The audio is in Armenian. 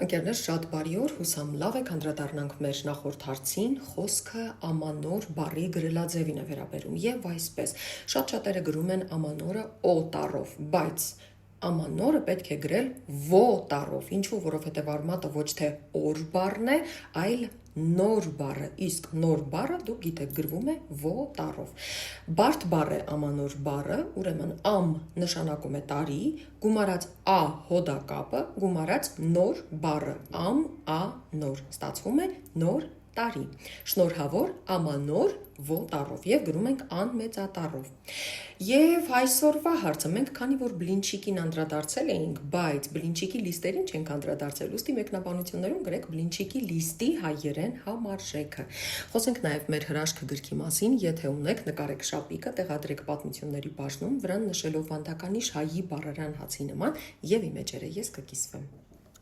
Ընկերներ, շատ բարի օր, հուսամ լավ եք, անդրադառնանք մեր նախորդ հարցին, խոսքը ամանոր բառի գրելաձևին է վերաբերում եւ այսպես։ Շատ-շատերը գրում են ամանորը օ տառով, բայց ամանորը պետք է գրել ո տառով, ինչու, որովհետև արմատը ոչ թե օր բառն է, այլ նոր բառը, իսկ նոր բառը դուք գիտեք գրվում է ո տառով։ Բարդ բառ է ամանոր բառը, ուրեմն ամ նշանակում է տարի, գումարած ա հոդակապը, գումարած նոր բառը ամ ա նոր, ստացվում է նոր տարի։ Շնորհավոր ամանոր ո տառով եւ գրում ենք անմեծատառով։ Եվ այսօրվա հարցը մենք քանի որ բլինչիկին անդրադարձել էինք, բայց բլինչիկի լիստերին չենք անդրադարձել, ուստի մեկնաբանություններում գրեք բլինչիկի լիստի հայերեն համարժեքը։ Խոսենք նաեւ մեր հրաշքը գրքի մասին, եթե ունեք, նկարեք շապիկը, տեղադրեք պատմությունների բաժնում, վրան նշելով վանդականիշ հայի բառարան հացի նման եւ իմեջերը ես կկիսվեմ։